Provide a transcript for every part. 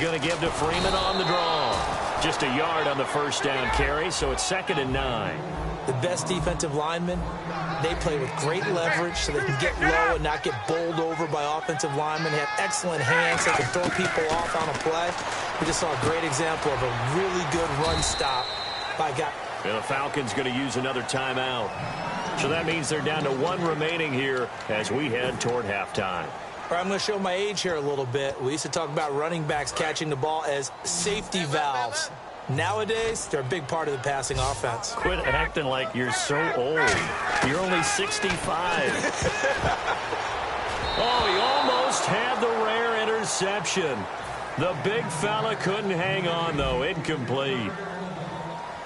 going to give to Freeman on the draw. Just a yard on the first down carry, so it's 2nd and 9. The best defensive linemen, they play with great leverage so they can get low and not get bowled over by offensive linemen. They have excellent hands. They can throw people off on a play. We just saw a great example of a really good run stop by a guy. And the Falcons going to use another timeout. So that means they're down to 1 remaining here as we head toward halftime. I'm going to show my age here a little bit. We used to talk about running backs catching the ball as safety valves. Nowadays, they're a big part of the passing offense. Quit acting like you're so old. You're only 65. Oh, he almost had the rare interception. The big fella couldn't hang on, though. Incomplete.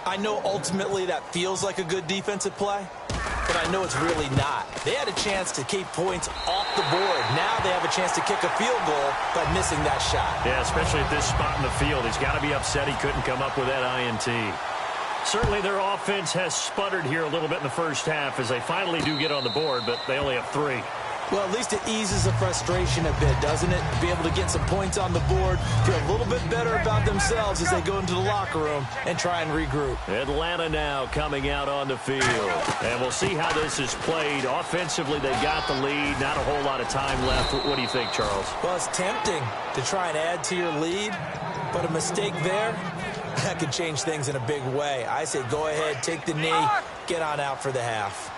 I know ultimately that feels like a good defensive play, but I know it's really not. They had a chance to keep points off the board. Now they have a chance to kick a field goal by missing that shot. Yeah, especially at this spot in the field. He's got to be upset he couldn't come up with that INT. Certainly their offense has sputtered here a little bit in the first half as they finally do get on the board, but they only have 3. Well, at least it eases the frustration a bit, doesn't it? Be able to get some points on the board, feel a little bit better about themselves as they go into the locker room and try and regroup. Atlanta now coming out on the field. And we'll see how this is played. Offensively, they got the lead. Not a whole lot of time left. What do you think, Charles? Well, it's tempting to try and add to your lead, but a mistake there, that could change things in a big way. I say go ahead, take the knee, get on out for the half.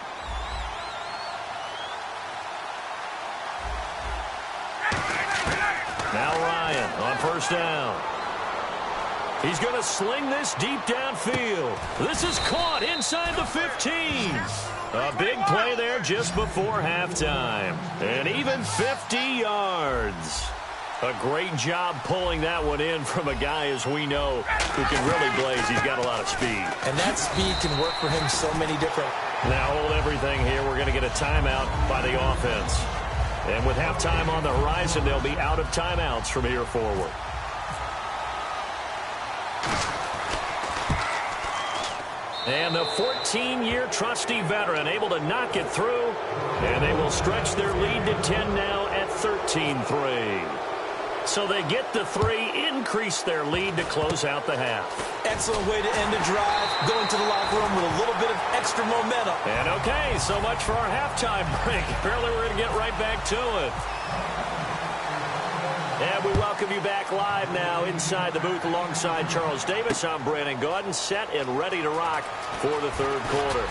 Now Ryan on first down. He's going to sling this deep downfield. This is caught inside the 15. A big play there just before halftime. And even 50 yards. A great job pulling that one in from a guy, as we know, who can really blaze. He's got a lot of speed. And that speed can work for him so many different. Now hold everything here. We're going to get a timeout by the offense. And with halftime on the horizon, they'll be out of timeouts from here forward. And the 14-year trusty veteran able to knock it through. And they will stretch their lead to 10 now at 13-3. So they get the 3, increase their lead to close out the half. Excellent way to end the drive. Go into the locker room with a little bit of extra momentum. And okay, so much for our halftime break. Apparently we're going to get right back to it. And we welcome you back live now inside the booth alongside Charles Davis. I'm Brandon Gaudin, set and ready to rock for the third quarter.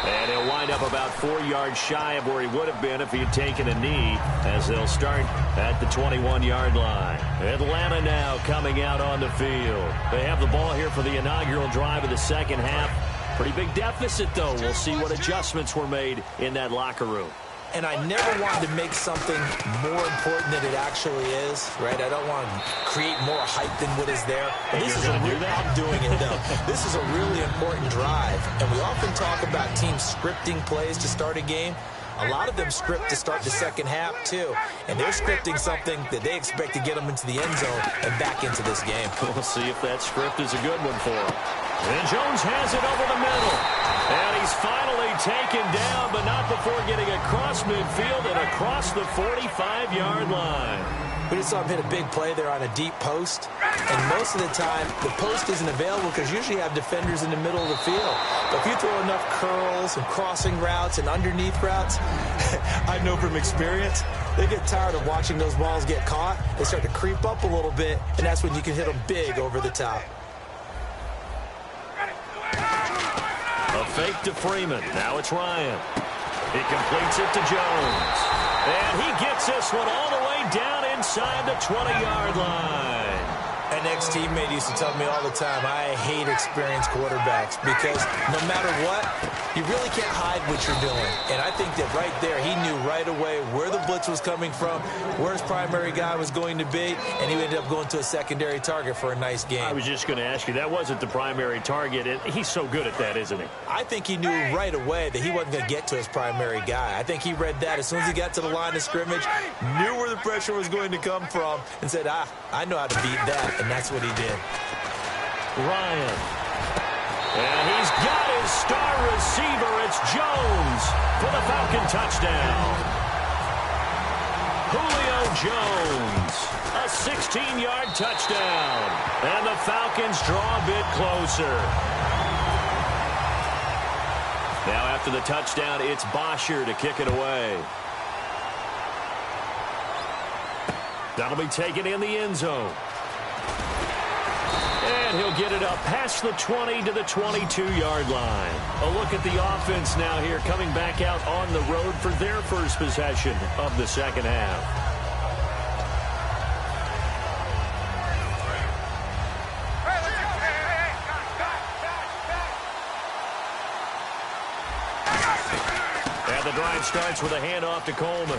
And he'll wind up about 4 yards shy of where he would have been if he had taken a knee, as they'll start at the 21-yard line. Atlanta now coming out on the field. They have the ball here for the inaugural drive of the second half. Pretty big deficit, though. We'll see what adjustments were made in that locker room. And I never wanted to make something more important than it actually is, right? I don't want to create more hype than what is there. But this is a real, I'm doing it, though. This is a really important drive. And we often talk about teams scripting plays to start a game. A lot of them script to start the second half, too. And they're scripting something that they expect to get them into the end zone and back into this game. We'll see if that script is a good one for them. And Jones has it over the middle. And he's finally taken down, but not before getting across midfield and across the 45-yard line. We just saw him hit a big play there on a deep post. And most of the time, the post isn't available because you usually have defenders in the middle of the field. But if you throw enough curls and crossing routes and underneath routes, I know from experience, they get tired of watching those balls get caught. They start to creep up a little bit, and that's when you can hit them big over the top. A fake to Freeman. Now it's Ryan. He completes it to Jones. And he gets this one all the way down inside the 20-yard line. An ex-teammate used to tell me all the time, I hate experienced quarterbacks because no matter what, you really can't hide what you're doing. And I think that right there, he knew right away where the blitz was coming from, where his primary guy was going to be, and he ended up going to a secondary target for a nice game. I was just going to ask you, that wasn't the primary target. He's so good at that, isn't he? I think he knew right away that he wasn't going to get to his primary guy. I think he read that as soon as he got to the line of scrimmage, knew where the pressure was going to come from, and said, I know how to beat that. And that's what he did. Ryan. And he's got his star receiver. It's Jones for the Falcon touchdown. Julio Jones. A 16-yard touchdown. And the Falcons draw a bit closer. Now after the touchdown, it's Bosher to kick it away. That'll be taken in the end zone. And he'll get it up past the 20 to the 22-yard line. A look at the offense now here, coming back out on the road for their first possession of the second half. And the drive starts with a handoff to Coleman.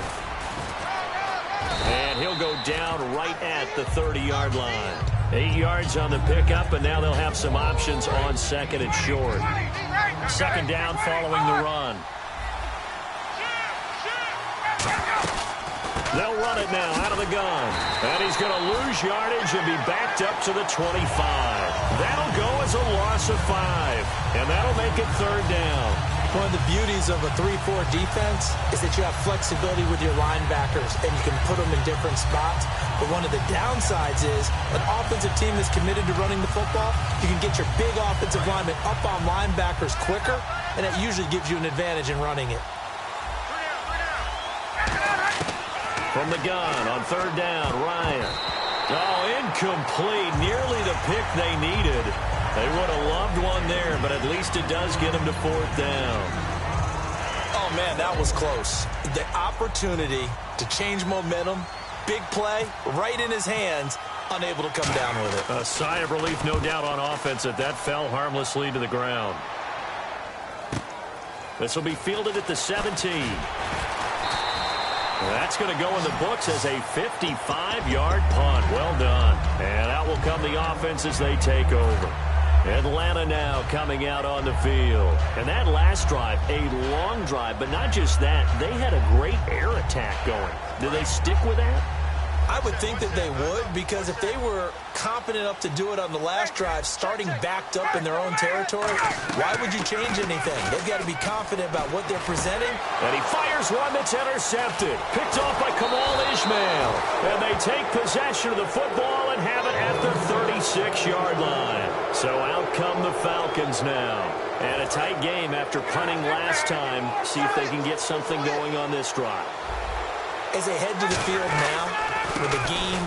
And he'll go down right at the 30-yard line. 8 yards on the pickup, and now they'll have some options on second and short. Second down following the run. They'll run it now out of the gun. And he's going to lose yardage and be backed up to the 25. That'll go as a loss of 5. And that'll make it third down. One of the beauties of a 3-4 defense is that you have flexibility with your linebackers, and you can put them in different spots. But one of the downsides is an offensive team that's committed to running the football, you can get your big offensive linemen up on linebackers quicker, and that usually gives you an advantage in running it. From the gun on third down, Ryan. Oh, incomplete. Nearly the pick they needed. They would have loved one there, but at least it does get them to fourth down. Oh, man, that was close. The opportunity to change momentum, big play, right in his hands, unable to come down with it. A sigh of relief, no doubt, on offense that fell harmlessly to the ground. This will be fielded at the 17. That's going to go in the books as a 55-yard punt. Well done. And out will come the offense as they take over. Atlanta now coming out on the field. And that last drive, a long drive, but not just that. They had a great air attack going. Do they stick with that? I would think that they would, because if they were competent enough to do it on the last drive, starting backed up in their own territory, why would you change anything? They've got to be confident about what they're presenting. And he fires one that's intercepted. Picked off by Kamal Ishmael. And they take possession of the football and have it at the 36-yard line. So out come the Falcons now. And a tight game after punting last time. See if they can get something going on this drive. As they head to the field now, with the game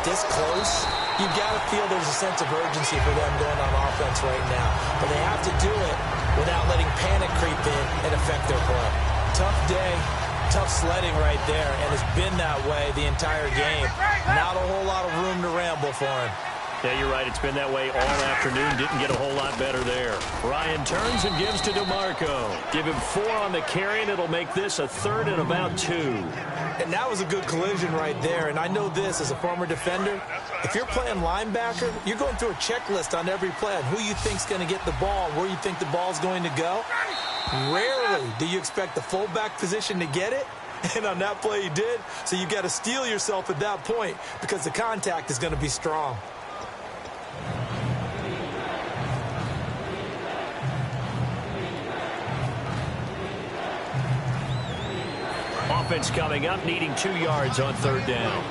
this close, you've got to feel there's a sense of urgency for them going on offense right now. But they have to do it without letting panic creep in and affect their play. Tough day, tough sledding right there, and it's been that way the entire game. Not a whole lot of room to ramble for him. Yeah, you're right. It's been that way all afternoon. Didn't get a whole lot better there. Ryan turns and gives to DeMarco. Give him 4 on the carry, and it'll make this a third and about 2. And that was a good collision right there. And I know this as a former defender. If you're playing linebacker, you're going through a checklist on every play on who you think's going to get the ball, where you think the ball's going to go. Rarely do you expect the fullback position to get it. And on that play, he did. So you got to steel yourself at that point because the contact is going to be strong. Offense coming up, needing 2 yards on third down.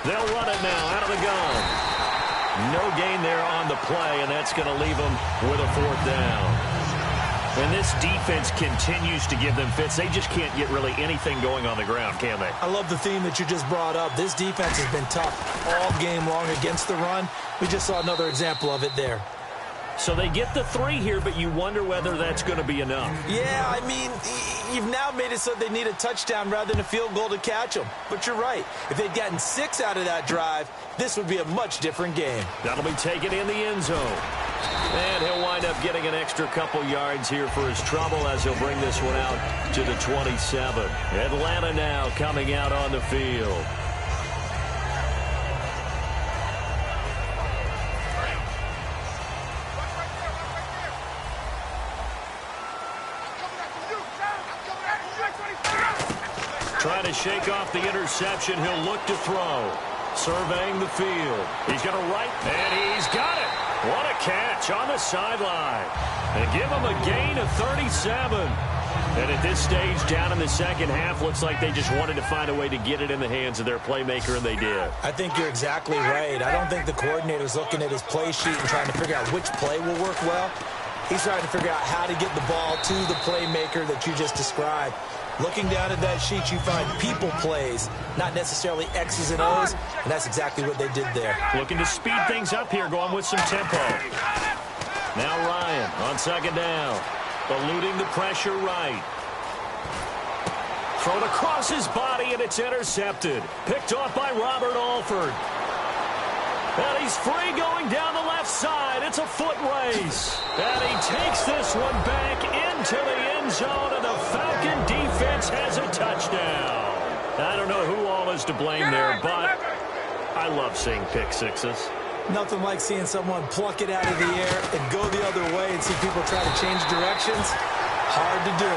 They'll run it now out of the gun. No gain there on the play, and that's going to leave them with a fourth down. And this defense continues to give them fits. They just can't get really anything going on the ground, can they? I love the theme that you just brought up. This defense has been tough all game long against the run. We just saw another example of it there. So they get the 3 here, but you wonder whether that's going to be enough. Yeah, I mean, you've now made it so they need a touchdown rather than a field goal to catch them. But you're right. If they'd gotten 6 out of that drive, this would be a much different game. That'll be taken in the end zone. And he'll wind up getting an extra couple yards here for his trouble as he'll bring this one out to the 27. Atlanta now coming out on the field. Trying to shake off the interception. He'll look to throw. Surveying the field. He's going to right, and he's got it. What a catch on the sideline. And give them a gain of 37. And at this stage, down in the second half, looks like they just wanted to find a way to get it in the hands of their playmaker, and they did. I think you're exactly right. I don't think the coordinator's looking at his play sheet and trying to figure out which play will work well. He's trying to figure out how to get the ball to the playmaker that you just described. Looking down at that sheet, you find people plays, not necessarily X's and O's, and that's exactly what they did there. Looking to speed things up here, going with some tempo. Now Ryan on second down, eluding the pressure right. Thrown across his body, and it's intercepted. Picked off by Robert Alford. And he's free going down the left side. It's a foot race. And he takes this one back into the end zone, and the Falcon defense has a touchdown. I don't know who all is to blame there, but I love seeing pick sixes. Nothing like seeing someone pluck it out of the air and go the other way and see people try to change directions. Hard to do.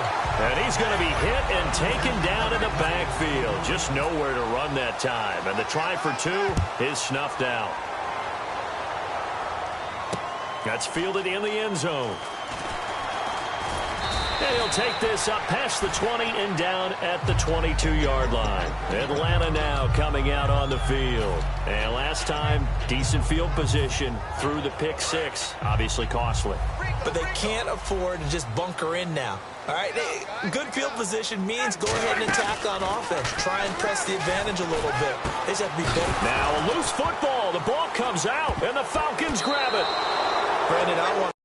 And he's going to be hit and taken down in the backfield. Just nowhere to run that time. And the try for two is snuffed out. That's fielded in the end zone. And he'll take this up past the 20 and down at the 22-yard line. Atlanta now coming out on the field. And last time, decent field position through the pick six. Obviously costly. But they can't afford to just bunker in now. All right, good field position means go ahead and attack on offense. Try and press the advantage a little bit. They just have to be both. Now a loose football. The ball comes out, and the Falcons grab it. Brandon, I want